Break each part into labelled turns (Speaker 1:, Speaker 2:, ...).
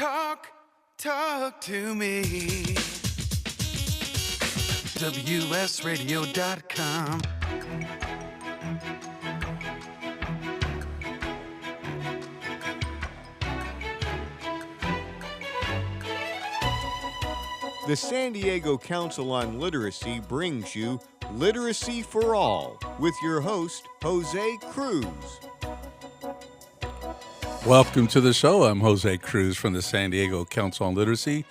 Speaker 1: Talk to me. WSRadio.com.
Speaker 2: The San Diego Council on Literacy brings you Literacy for All with your host, Jose Cruz.
Speaker 3: Welcome to the show. I'm Jose Cruz from the San Diego Council on Literacy.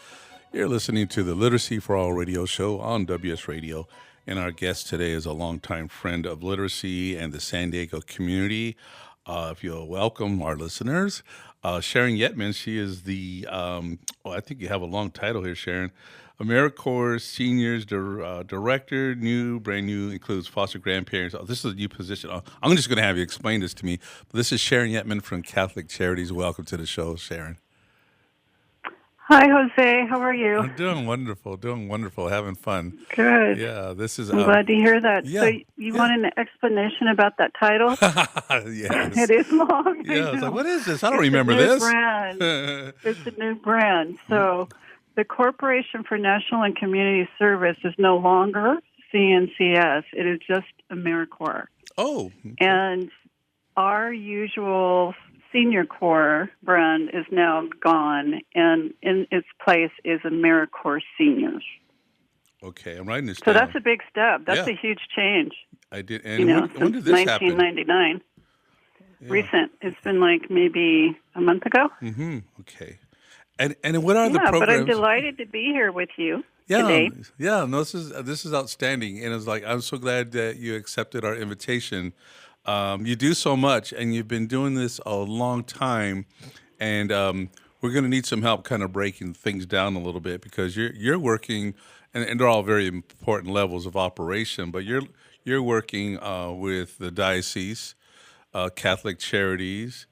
Speaker 3: You're listening to the Literacy for All radio show on WS Radio. And our guest today is a longtime friend of literacy and the San Diego community. If you'll welcome our listeners, Sharin Yetman. She is the, I think you have a long title here, Sharin. AmeriCorps Seniors Director, brand new, includes foster grandparents. Oh, this is a new position. I'm just going to have you explain this to me. But this is Sharin Yetman from Catholic Charities. Welcome to the show, Sharin.
Speaker 4: Hi, Jose. How are you?
Speaker 3: I'm doing wonderful, having fun.
Speaker 4: Good.
Speaker 3: Yeah, this is.
Speaker 4: I'm glad to hear that.
Speaker 3: Yeah,
Speaker 4: so you want an explanation about that title?
Speaker 3: Yes.
Speaker 4: It is long.
Speaker 3: Yeah, I was like, what is this? I don't
Speaker 4: It's
Speaker 3: remember
Speaker 4: a new
Speaker 3: this.
Speaker 4: Brand. It's a new brand. So the Corporation for National and Community Service is no longer CNCS. It is just AmeriCorps.
Speaker 3: Oh. Okay.
Speaker 4: And our usual Senior Corps brand is now gone, and in its place is AmeriCorps Seniors.
Speaker 3: Okay, I'm writing this
Speaker 4: So
Speaker 3: down.
Speaker 4: that's a big step. That's a huge change.
Speaker 3: I did. And when did this happen?
Speaker 4: 1999.
Speaker 3: Yeah.
Speaker 4: Recent. It's been like maybe a month ago.
Speaker 3: Mm-hmm. Okay. And what are the programs?
Speaker 4: But I'm delighted to be here with you today.
Speaker 3: Yeah, no, this is outstanding, and it's like I'm so glad that you accepted our invitation. You do so much, and you've been doing this a long time, and we're going to need some help kind of breaking things down a little bit because you're working, and they're all very important levels of operation, but you're working with the diocese, Catholic Charities,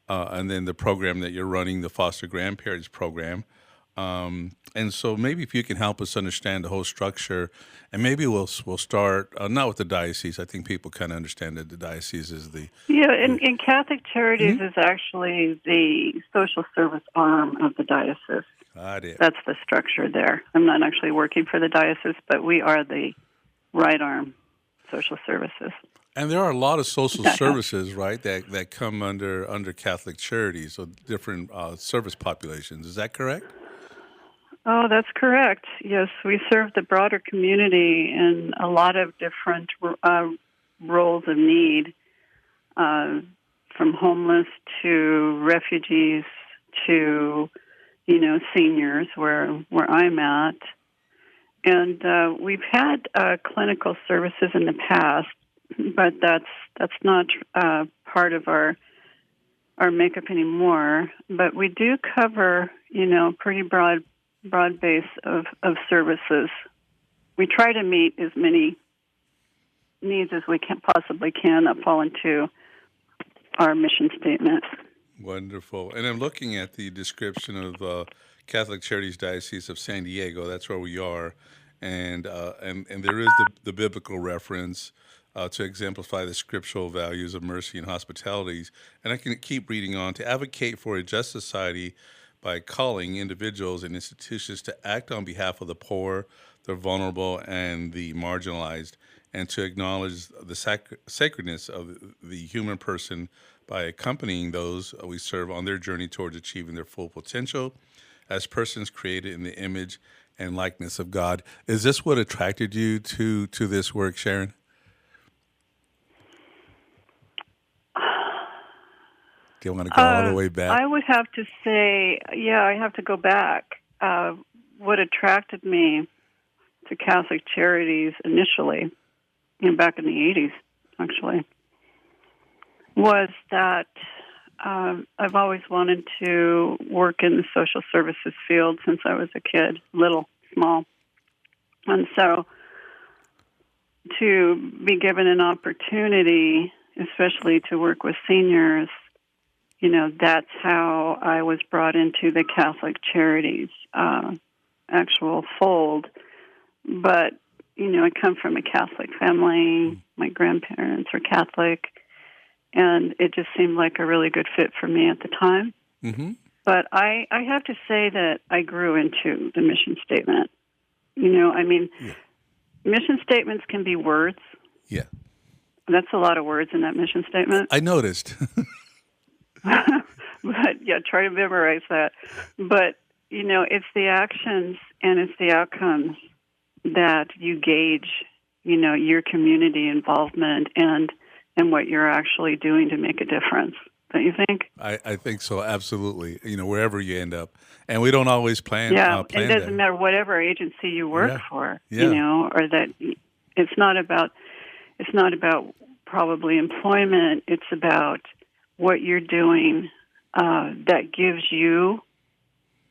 Speaker 3: and then the program that you're running, the Foster Grandparents Program. And so maybe if you can help us understand the whole structure, and maybe we'll start, not with the diocese. I think people kind of understand that the diocese is the...
Speaker 4: Yeah, and Catholic Charities is actually the social service arm of the diocese. That's the structure there. I'm not actually working for the diocese, but we are the right arm social services.
Speaker 3: And there are a lot of social services, right, that come under Catholic Charities, so different service populations. Is that correct?
Speaker 4: Oh, that's correct. Yes, we serve the broader community in a lot of different roles of need, from homeless to refugees to, seniors, where I'm at. And we've had clinical services in the past, but that's not part of our makeup anymore. But we do cover, pretty broad base of services. We try to meet as many needs as we possibly can that fall into our mission statement.
Speaker 3: Wonderful. And I'm looking at the description of Catholic Charities Diocese of San Diego. That's where we are. And there is the biblical reference to exemplify the scriptural values of mercy and hospitality. And I can keep reading on. To advocate for a just society by calling individuals and institutions to act on behalf of the poor, the vulnerable, and the marginalized, and to acknowledge the sacredness of the human person by accompanying those we serve on their journey towards achieving their full potential as persons created in the image and likeness of God. Is this what attracted you to this work, Sharin? Do you want to go all the way back?
Speaker 4: I would have to say, I have to go back. What attracted me to Catholic Charities initially, back in the 80s, actually, was that I've always wanted to work in the social services field since I was a kid, small. And so to be given an opportunity, especially to work with seniors, that's how I was brought into the Catholic Charities actual fold. But, I come from a Catholic family. My grandparents are Catholic, and it just seemed like a really good fit for me at the time.
Speaker 3: Mm-hmm.
Speaker 4: But I have to say that I grew into the mission statement. Mission statements can be words.
Speaker 3: Yeah.
Speaker 4: That's a lot of words in that mission statement.
Speaker 3: I noticed.
Speaker 4: But yeah, try to memorize that. But, it's the actions and it's the outcomes that you gauge, your community involvement and what you're actually doing to make a difference. Don't you think?
Speaker 3: I think so, absolutely. Wherever you end up. And we don't always plan
Speaker 4: it
Speaker 3: plan
Speaker 4: doesn't
Speaker 3: that.
Speaker 4: matter whatever agency you work
Speaker 3: Yeah.
Speaker 4: for,
Speaker 3: Yeah.
Speaker 4: or that it's not about probably employment. It's about what you're doing that gives you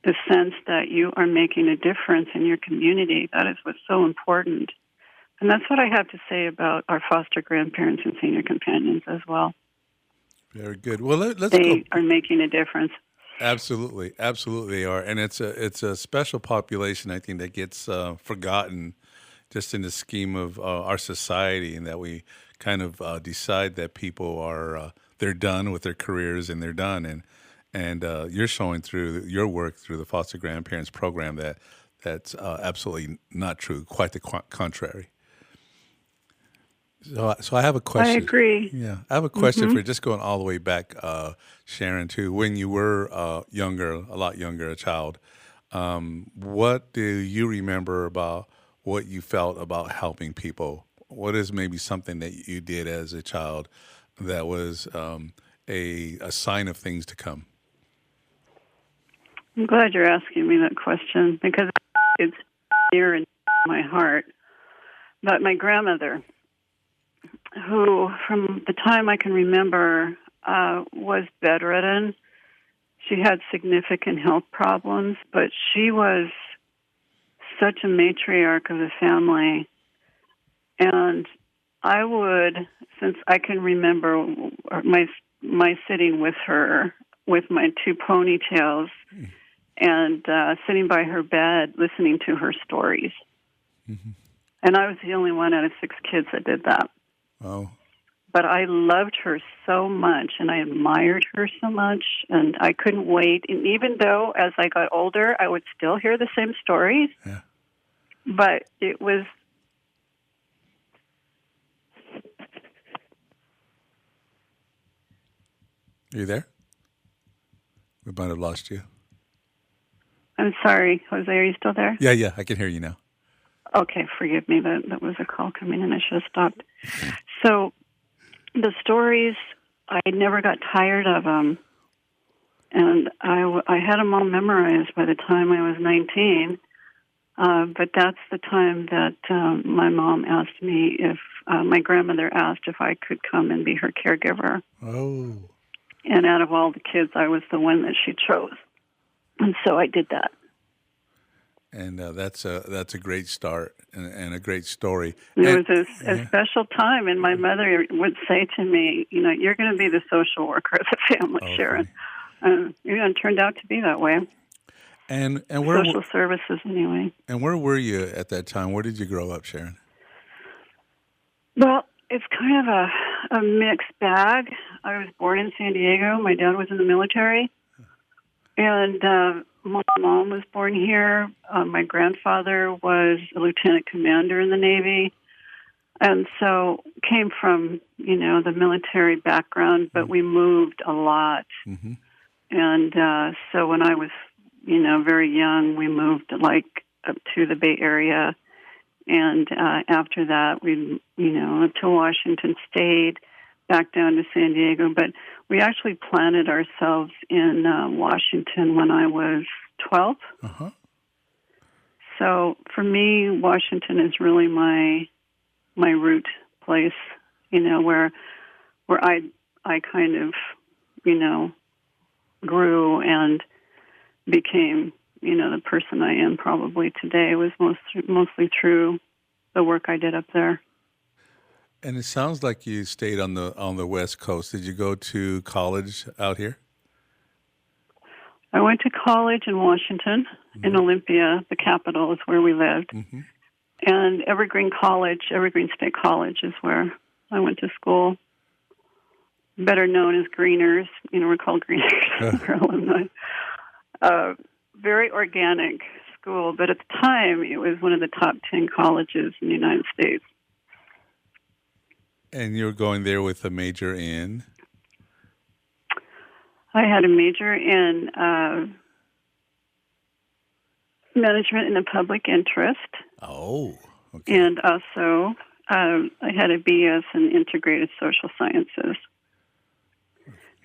Speaker 4: the sense that you are making a difference in your community. That is what's so important. And that's what I have to say about our foster grandparents and senior companions as well.
Speaker 3: Very good. Well, let's go.
Speaker 4: They are making a difference.
Speaker 3: Absolutely, absolutely they are, and it's a special population. I think that gets forgotten just in the scheme of our society, and that we kind of decide that people are they're done with their careers and they're done. And you're showing through your work through the foster grandparents program that's absolutely not true. Quite the contrary. So I have a question.
Speaker 4: I agree.
Speaker 3: Yeah, I have a question for you, just going all the way back, Sharin, to when you were a lot younger, a child. What do you remember about what you felt about helping people? What is maybe something that you did as a child that was a sign of things to come?
Speaker 4: I'm glad you're asking me that question because it's near in my heart. But my grandmother, who from the time I can remember was bedridden. She had significant health problems, but she was such a matriarch of the family. And I would, since I can remember my sitting with her with my two ponytails and sitting by her bed listening to her stories. Mm-hmm. And I was the only one out of 6 kids that did that.
Speaker 3: Oh.
Speaker 4: But I loved her so much, and I admired her so much, and I couldn't wait. And even though, as I got older, I would still hear the same stories, but it was...
Speaker 3: Are you there? We might have lost you.
Speaker 4: I'm sorry, Jose, are you still there?
Speaker 3: Yeah, I can hear you now.
Speaker 4: Okay, forgive me, that was a call coming in. I should have stopped. So the stories, I never got tired of them. And I had them all memorized by the time I was 19. But that's the time that my mom asked me if, my grandmother asked if I could come and be her caregiver.
Speaker 3: Oh.
Speaker 4: And out of all the kids, I was the one that she chose. And so I did that.
Speaker 3: And that's a great start and a great story.
Speaker 4: It was a special time, and my mother would say to me, you're going to be the social worker of the family, Sharin. It turned out to be that way.
Speaker 3: And where
Speaker 4: social services, anyway.
Speaker 3: And where were you at that time? Where did you grow up, Sharin?
Speaker 4: Well, it's kind of a mixed bag. I was born in San Diego. My dad was in the military. And my mom was born here. My grandfather was a lieutenant commander in the Navy. And so came from, the military background, but we moved a lot. Mm-hmm. And so when I was, very young, we moved up to the Bay Area. And after that, we, up to Washington State, back down to San Diego. But we actually planted ourselves in Washington when I was 12. Uh-huh. So for me, Washington is really my root place, where I kind of, grew and became, the person I am probably today. It was mostly through the work I did up there.
Speaker 3: And it sounds like you stayed on the West Coast. Did you go to college out here?
Speaker 4: I went to college in Washington, in Olympia. The capital is where we lived. Mm-hmm. And Evergreen State College is where I went to school. Better known as Greeners. We're called Greeners for alumni. very organic school, but at the time it was one of the top 10 colleges in the United States.
Speaker 3: And you're going there with a major in?
Speaker 4: I had a major in management in the public interest.
Speaker 3: Oh, okay.
Speaker 4: And also I had a BS in integrated social sciences.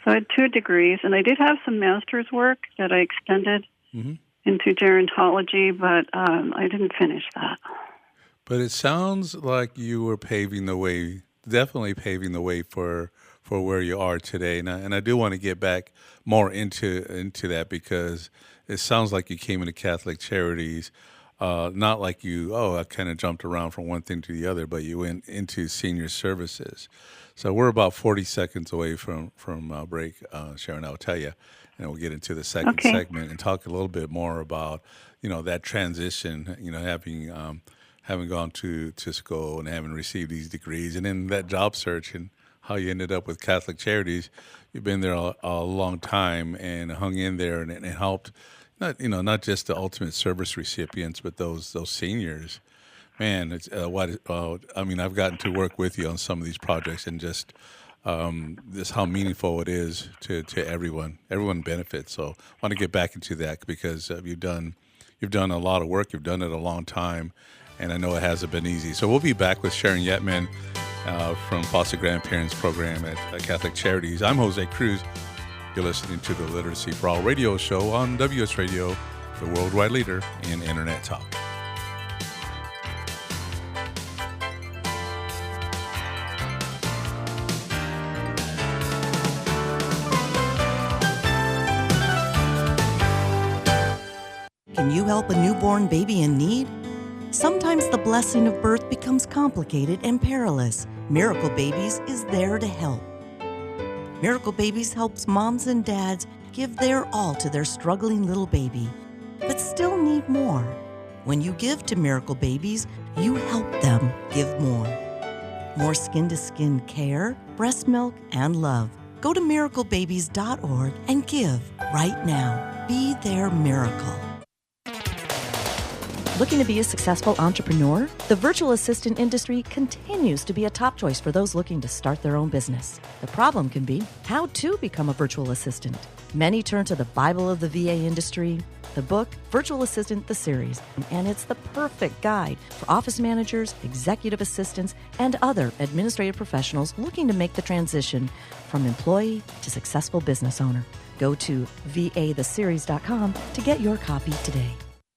Speaker 4: So I had 2 degrees, and I did have some master's work that I extended into gerontology, but I didn't finish that.
Speaker 3: But it sounds like you were paving the way, definitely paving the way for where you are today. And I do want to get back more into that, because it sounds like you came into Catholic Charities, not like I kind of jumped around from one thing to the other, but you went into senior services. So we're about 40 seconds away from break, Sharon, I'll tell you, and we'll get into the second segment and talk a little bit more about, that transition, having gone to school and having received these degrees, and then that job search and how you ended up with Catholic Charities. You've been there a long time and hung in there and helped, not just the ultimate service recipients, but those seniors. Man, it's I've gotten to work with you on some of these projects, and just how meaningful it is to everyone. Everyone benefits. So I want to get back into that, because you've done a lot of work. You've done it a long time, and I know it hasn't been easy. So we'll be back with Sharin Yetman from Foster Grandparents Program at Catholic Charities. I'm Jose Cruz. You're listening to the Literacy for All radio show on WS Radio, the worldwide leader in Internet talk.
Speaker 5: Can you help a newborn baby in need? Sometimes the blessing of birth becomes complicated and perilous. Miracle Babies is there to help. Miracle Babies helps moms and dads give their all to their struggling little baby, but still need more. When you give to Miracle Babies, you help them give more. More skin-to-skin care, breast milk, and love. Go to miraclebabies.org and give right now. Be their miracle. Looking to be a successful entrepreneur? The virtual assistant industry continues to be a top choice for those looking to start their own business. The problem can be how to become a virtual assistant. Many turn to the Bible of the VA industry, the book Virtual Assistant, the series, and it's the perfect guide for office managers, executive assistants, and other administrative professionals looking to make the transition from employee to successful business owner. Go to vatheseries.com to get your copy today.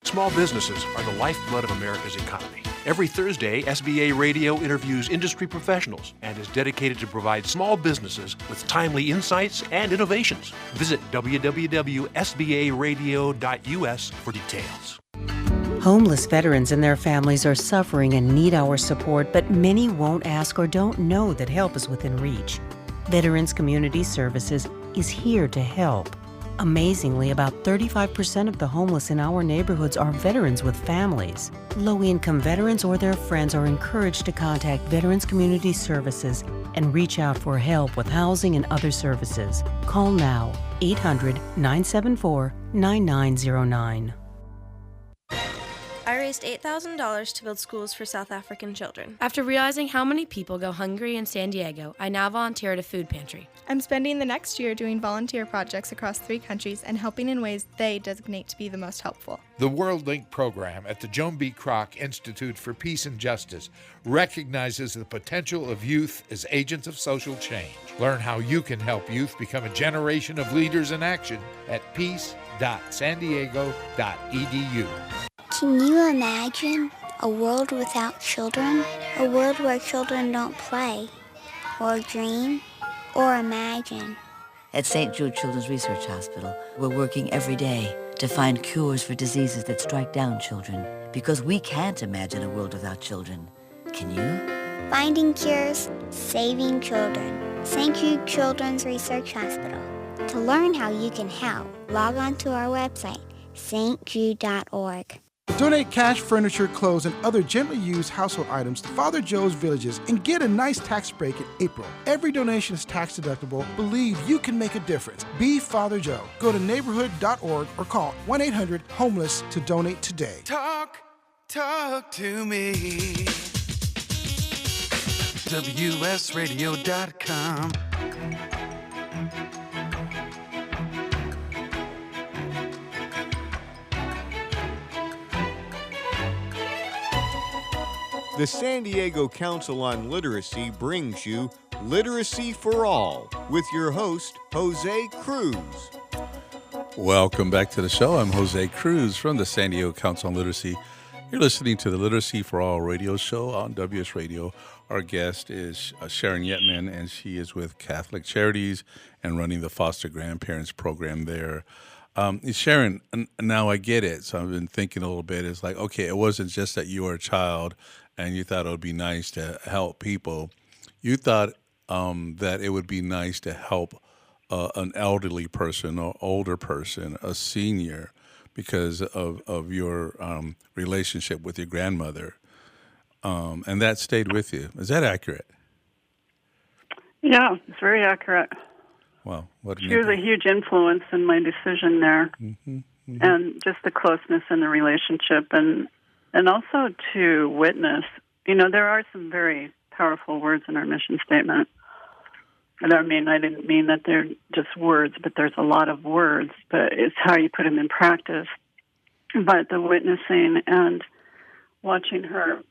Speaker 6: Small businesses are the lifeblood of America's economy. Every Thursday, SBA Radio interviews industry professionals and is dedicated to provide small businesses with timely insights and innovations. Visit www.sbaradio.us for details.
Speaker 7: Homeless veterans and their families are suffering and need our support, but many won't ask or don't know that help is within reach. Veterans Community Services is here to help. Amazingly, about 35% of the homeless in our neighborhoods are veterans with families. Low-income veterans or their friends are encouraged to contact Veterans Community Services and reach out for help with housing and other services. Call now, 800-974-9909.
Speaker 8: I raised $8,000 to build schools for South African children.
Speaker 9: After realizing how many people go hungry in San Diego, I now volunteer at a food pantry.
Speaker 10: I'm spending the next year doing volunteer projects across 3 countries and helping in ways they designate to be the most helpful.
Speaker 11: The World Link program at the Joan B. Kroc Institute for Peace and Justice recognizes the potential of youth as agents of social change. Learn how you can help youth become a generation of leaders in action at peace.sandiego.edu.
Speaker 12: Can you imagine a world without children? A world where children don't play, or dream, or imagine.
Speaker 13: At St. Jude Children's Research Hospital, we're working every day to find cures for diseases that strike down children, because we can't imagine a world without children. Can you?
Speaker 12: Finding cures, saving children. St. Jude Children's Research Hospital. To learn how you can help, log on to our website, stjude.org.
Speaker 14: Donate cash, furniture, clothes, and other gently used household items to Father Joe's Villages and get a nice tax break in April. Every donation is tax deductible. Believe you can make a difference. Be Father Joe. Go to neighborhood.org or call 1-800-HOMELESS to donate today.
Speaker 1: Talk to me. WSRadio.com.
Speaker 2: The San Diego Council on Literacy brings you Literacy for All with your host, Jose Cruz.
Speaker 3: Welcome back to the show. I'm Jose Cruz from the San Diego Council on Literacy. You're listening to the Literacy for All radio show on WS Radio. Our guest is Sharin Yetman, and she is with Catholic Charities and running the foster grandparents program there. Sharin, now I get it. So I've been thinking a little bit. It's like, okay, it wasn't just that you were a child and you thought it would be nice to help people. You thought that it would be nice to help an elderly person or older person, a senior, because of your relationship with your grandmother. And that stayed with you. Is that accurate?
Speaker 4: Yeah, it's very accurate.
Speaker 3: Wow.
Speaker 4: She was a huge influence in my decision there. And just the closeness in the relationship and also to witness. You know, there are some very powerful words in our mission statement. And I didn't mean that they're just words, but there's a lot of words, but it's how you put them in practice. But the witnessing and watching her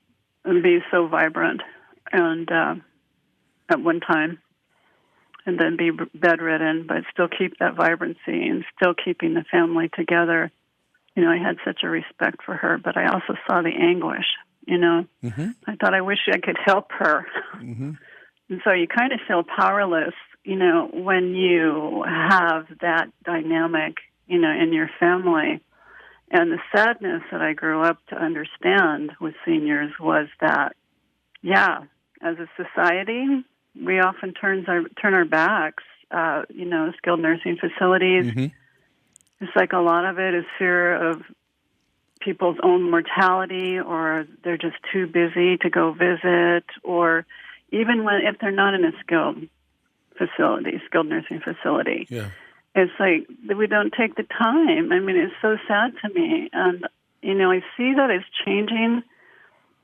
Speaker 4: be so vibrant and at one time, and then be bedridden, but still keep that vibrancy and still keeping the family together. You know, I had such a respect for her, but I also saw the anguish, you know. I thought, I wish I could help her. And so you kind of feel powerless, you know, when you have that dynamic, you know, in your family. And the sadness that I grew up to understand with seniors was that, yeah, as a society, we often turn our backs, you know, skilled nursing facilities. It's like a lot of it is fear of people's own mortality, or they're just too busy to go visit, or even if they're not in a skilled nursing facility.
Speaker 3: Yeah.
Speaker 4: It's like we don't take the time. I mean, it's so sad to me. And, you know, I see that it's changing,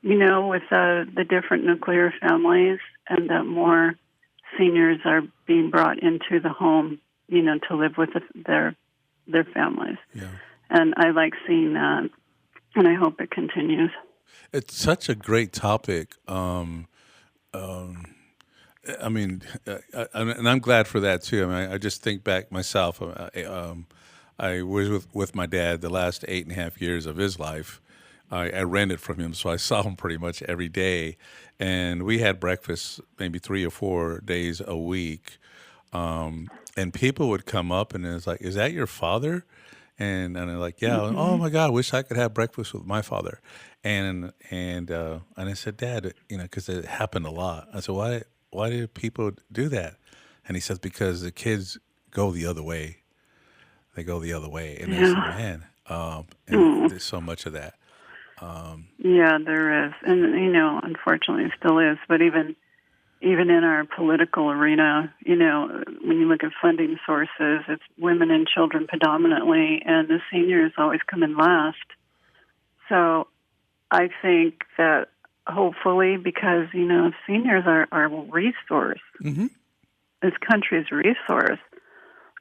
Speaker 4: you know, with the different nuclear families, and that more seniors are being brought into the home, you know, to live with their families. Yeah. And I like seeing that, and I hope it continues.
Speaker 3: It's such a great topic. And I'm glad for that too. I mean, I just think back myself. I was with my dad the last 8.5 years of his life. I rented from him, so I saw him pretty much every day, and we had breakfast maybe 3 or 4 days a week. And people would come up and it's like, "Is that your father?" And I'm like, "Yeah." "Oh my God, I wish I could have breakfast with my father." And I said, "Dad, you know, because it happened a lot." I said, Why do people do that? And he says, because the kids go the other way. They go the other way. And I said, man, and there's so much of that.
Speaker 4: Yeah, there is. And, you know, unfortunately it still is. But even in our political arena, you know, when you look at funding sources, it's women and children predominantly, and the seniors always come in last. So I think that hopefully, because, you know, seniors are our resource, this country's resource.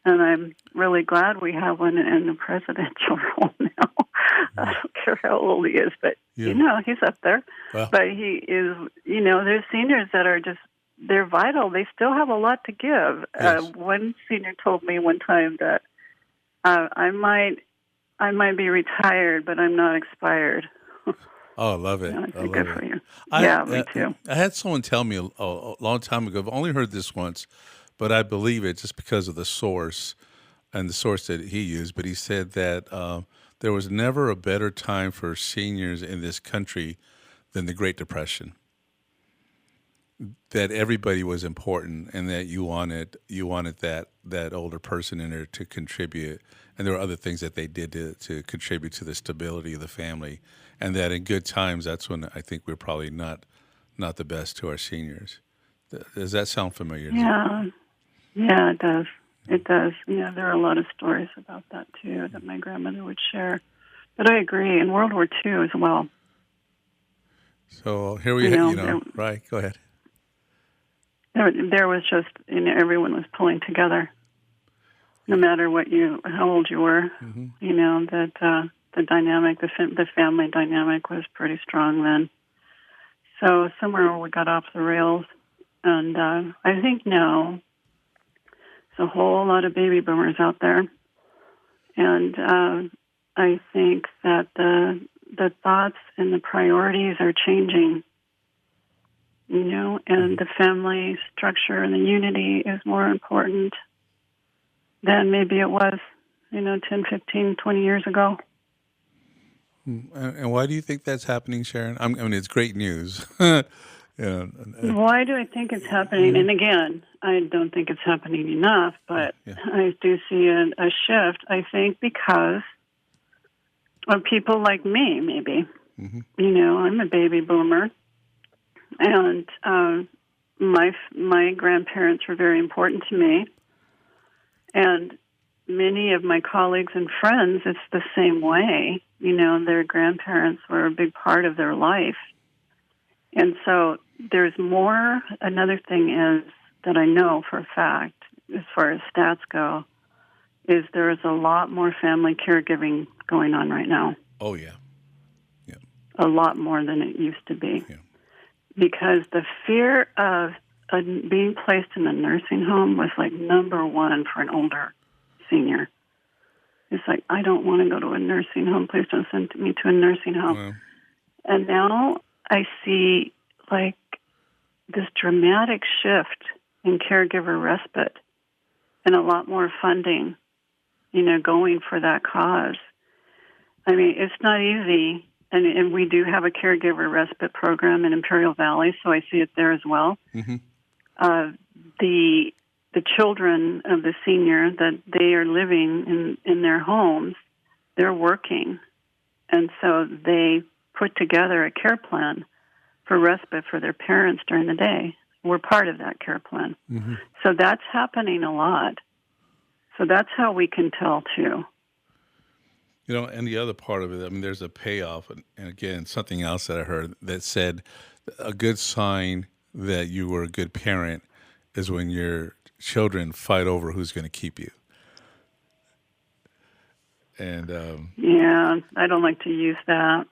Speaker 4: And I'm really glad we have one in the presidential role now. I don't care how old he is, but, you know, he's up there. Well. But he is, you know, there's seniors that are just, they're vital. They still have a lot to give. Yes. One senior told me one time that I might be retired, but I'm not expired.
Speaker 3: Oh, I love it.
Speaker 4: Yeah, good for you. Me too.
Speaker 3: I had someone tell me a long time ago, I've only heard this once, but I believe it just because of the source and the source that he used. But he said that there was never a better time for seniors in this country than the Great Depression. that everybody was important, and that you wanted that older person in there to contribute, and there were other things that they did to contribute to the stability of the family, and that in good times, that's when I think we're probably not the best to our seniors. Does that sound familiar?
Speaker 4: Yeah, yeah, it does. It does. Yeah, there are a lot of stories about that too that my grandmother would share. But I agree. In World War II as well.
Speaker 3: So here we have, right? Go ahead.
Speaker 4: There was just, everyone was pulling together, no matter how old you were.
Speaker 3: Mm-hmm.
Speaker 4: That the dynamic, the family dynamic was pretty strong then. So somewhere we got off the rails, and I think now there's a whole lot of baby boomers out there, and I think that the thoughts and the priorities are changing. And the family structure and the unity is more important than maybe it was, 10, 15, 20 years ago.
Speaker 3: And why do you think that's happening, Sharon? I mean, it's great news.
Speaker 4: Why do I think it's happening? And again, I don't think it's happening enough, but I do see a shift, I think, because of people like me, maybe. Mm-hmm. I'm a baby boomer. And my grandparents were very important to me. And many of my colleagues and friends, it's the same way. Their grandparents were a big part of their life. And so there's more. Another thing is that I know for a fact, as far as stats go, is there is a lot more family caregiving going on right now.
Speaker 3: Oh, yeah.
Speaker 4: A lot more than it used to be.
Speaker 3: Yeah.
Speaker 4: Because the fear of being placed in a nursing home was like number one for an older senior. It's like, I don't want to go to a nursing home. Please don't send me to a nursing home.
Speaker 3: Well.
Speaker 4: And now I see like this dramatic shift in caregiver respite and a lot more funding, going for that cause. I mean, it's not easy. And we do have a caregiver respite program in Imperial Valley, so I see it there as well.
Speaker 3: Mm-hmm.
Speaker 4: The children of the senior, that they are living in their homes, they're working. And so they put together a care plan for respite for their parents during the day. We're part of that care plan.
Speaker 3: Mm-hmm.
Speaker 4: So that's happening a lot. So that's how we can tell, too.
Speaker 3: And the other part of it, I mean, there's a payoff. And again, something else that I heard that said a good sign that you were a good parent is when your children fight over who's going to keep you. And
Speaker 4: yeah, I don't like to use that.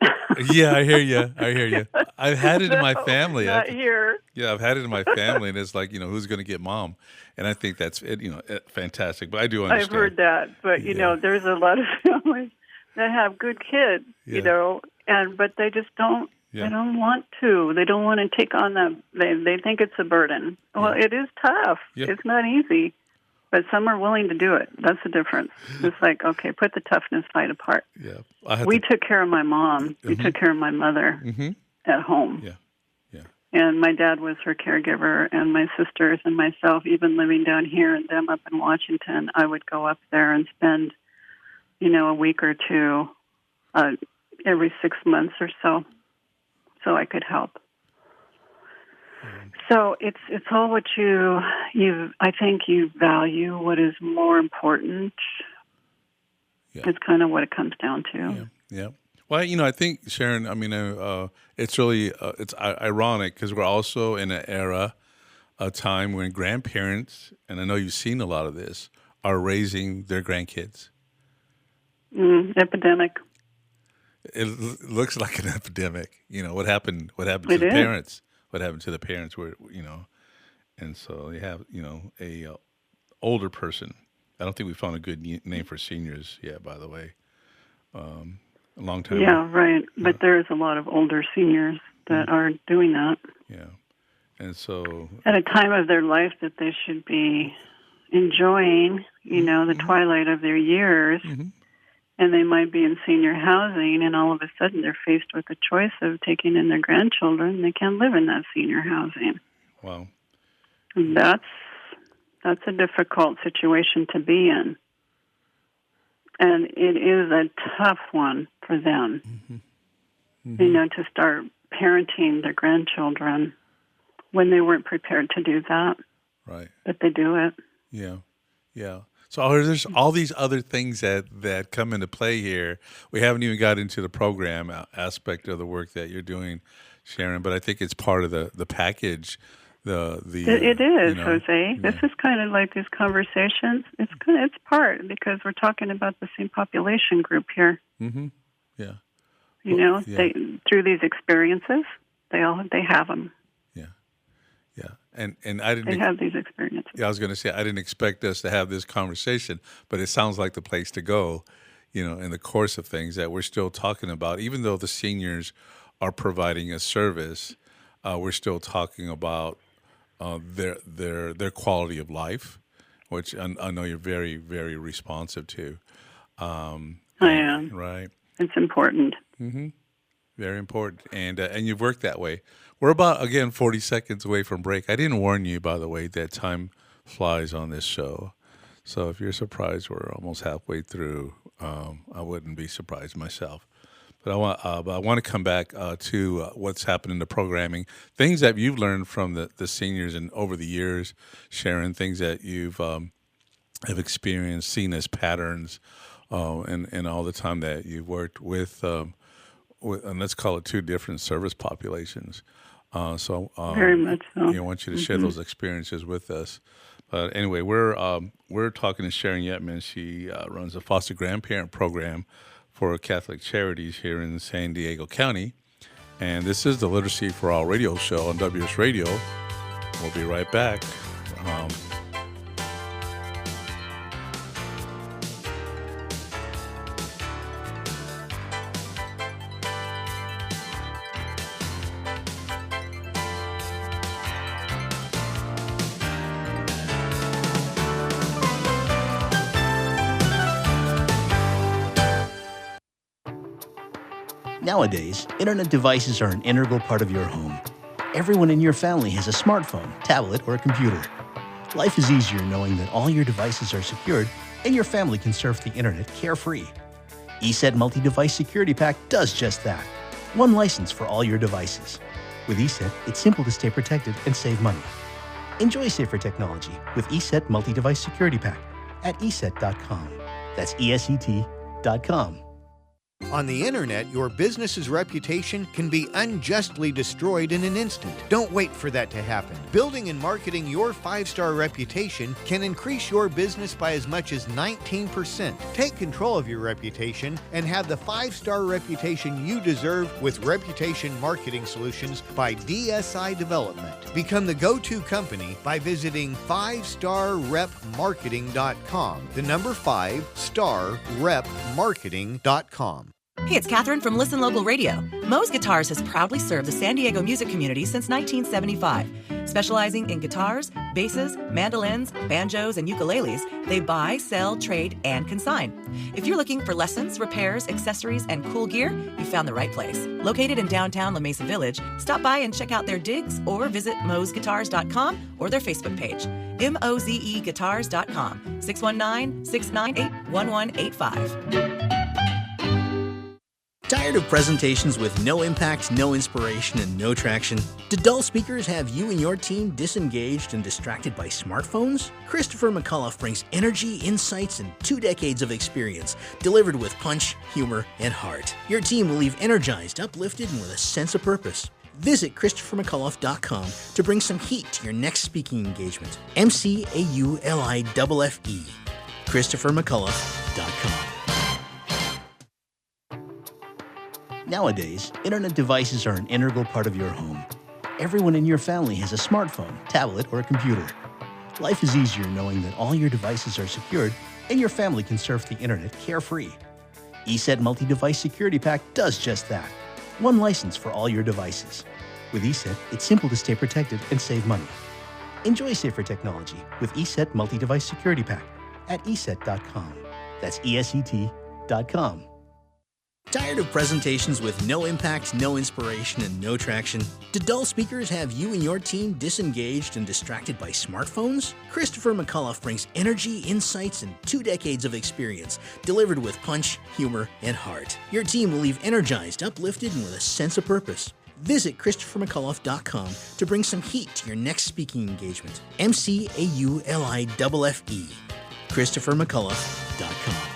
Speaker 3: Yeah, I hear you. I've had it in my family.
Speaker 4: Not here.
Speaker 3: Yeah, I've had it in my family, and it's like, who's going to get mom? And I think that's fantastic. But I do understand.
Speaker 4: I've heard that, but there's a lot of families that have good kids, but they just don't.
Speaker 3: Yeah.
Speaker 4: They don't want to. They don't want to take on that. They think it's a burden. Well, it is tough.
Speaker 3: Yeah.
Speaker 4: It's not easy, but some are willing to do it. That's the difference. It's like, okay, put the toughness fight apart.
Speaker 3: Yeah,
Speaker 4: we took care of my mom. We took care of my mother at home.
Speaker 3: Yeah.
Speaker 4: And my dad was her caregiver, and my sisters and myself, even living down here and them up in Washington, I would go up there and spend, a week or two every 6 months or so I could help. So it's all what I think you value what is more important. Yeah. It's kind of what it comes down to.
Speaker 3: Yeah. Well, I think, Sharon, it's really, it's ironic because we're also in an era, a time when grandparents, and I know you've seen a lot of this, are raising their grandkids.
Speaker 4: Epidemic.
Speaker 3: It looks like an epidemic. What happened to the parents? What happened to the parents were, and so you have, a older person. I don't think we found a good name for seniors yet, by the way. A long time.
Speaker 4: Yeah, right. But there is a lot of older seniors that are doing that.
Speaker 3: Yeah. And so
Speaker 4: at a time of their life that they should be enjoying, the twilight of their years, and they might be in senior housing, and all of a sudden they're faced with the choice of taking in their grandchildren. They can't live in that senior housing.
Speaker 3: Wow.
Speaker 4: That's a difficult situation to be in. And it is a tough one for them, to start parenting their grandchildren when they weren't prepared to do that.
Speaker 3: Right.
Speaker 4: But they do it.
Speaker 3: Yeah. Yeah. So there's all these other things that come into play here. We haven't even got into the program aspect of the work that you're doing, Sharon, but I think it's part of the package.
Speaker 4: It is, Jose. This is kind of like these conversations. It's part because we're talking about the same population group here.
Speaker 3: Mm-hmm. Yeah.
Speaker 4: They through these experiences, they have them.
Speaker 3: Yeah. Yeah. And I didn't.
Speaker 4: They have these experiences.
Speaker 3: Yeah, I was going to say I didn't expect us to have this conversation, but it sounds like the place to go. In the course of things that we're still talking about, even though the seniors are providing a service, we're still talking about their quality of life, which I know you're very, very responsive to.
Speaker 4: I am.
Speaker 3: Right.
Speaker 4: It's important.
Speaker 3: Mm-hmm. Very important. And you've worked that way. We're about, again, 40 seconds away from break. I didn't warn you, by the way, that time flies on this show. So if you're surprised we're almost halfway through, I wouldn't be surprised myself. But I want to come back to what's happened in the programming, things that you've learned from the seniors and over the years, Sharon, things that you've have experienced, seen as patterns, and all the time that you've worked with and let's call it two different service populations.
Speaker 4: Very much so.
Speaker 3: I want you to share those experiences with us. But anyway, we're talking to Sharin Yetman. She runs a foster grandparent program for Catholic Charities here in San Diego County. And this is the Literacy for All radio show on WS Radio. We'll be right back.
Speaker 15: Nowadays, internet devices are an integral part of your home. Everyone in your family has a smartphone, tablet, or a computer. Life is easier knowing that all your devices are secured and your family can surf the internet carefree. ESET Multi-Device Security Pack does just that. One license for all your devices. With ESET, it's simple to stay protected and save money. Enjoy safer technology with ESET Multi-Device Security Pack at ESET.com. That's ESET.com.
Speaker 2: On the internet, your business's reputation can be unjustly destroyed in an instant. Don't wait for that to happen. Building and marketing your 5-star reputation can increase your business by as much as 19%. Take control of your reputation and have the 5-star reputation you deserve with Reputation Marketing Solutions by DSI Development. Become the go-to company by visiting 5starrepmarketing.com. The number 5starrepmarketing.com.
Speaker 16: Hey, it's Catherine from Listen Local Radio. Moe's Guitars has proudly served the San Diego music community since 1975. Specializing in guitars, basses, mandolins, banjos, and ukuleles, they buy, sell, trade, and consign. If you're looking for lessons, repairs, accessories, and cool gear, you found the right place. Located in downtown La Mesa Village, stop by and check out their digs or visit moesguitars.com or their Facebook page. mozeguitars.com, 619-698-1185.
Speaker 15: Tired of presentations with no impact, no inspiration, and no traction? Do dull speakers have you and your team disengaged and distracted by smartphones? Christopher McCullough brings energy, insights, and 2 decades of experience, delivered with punch, humor, and heart. Your team will leave energized, uplifted, and with a sense of purpose. Visit ChristopherMcCullough.com to bring some heat to your next speaking engagement. McCulloughe. ChristopherMcCullough.com. Nowadays, internet devices are an integral part of your home. Everyone in your family has a smartphone, tablet, or a computer. Life is easier knowing that all your devices are secured and your family can surf the internet carefree. ESET Multi-Device Security Pack does just that. One license for all your devices. With ESET, it's simple to stay protected and save money. Enjoy safer technology with ESET Multi-Device Security Pack at ESET.com. That's ESET.com.
Speaker 17: Tired of presentations with no impact, no inspiration, and no traction? Do dull speakers have you and your team disengaged and distracted by smartphones? Christopher McAuliffe brings energy, insights, and 2 decades of experience, delivered with punch, humor, and heart. Your team will leave energized, uplifted, and with a sense of purpose. Visit ChristopherMcAuliffe.com to bring some heat to your next speaking engagement. McAuliffe. ChristopherMcAuliffe.com.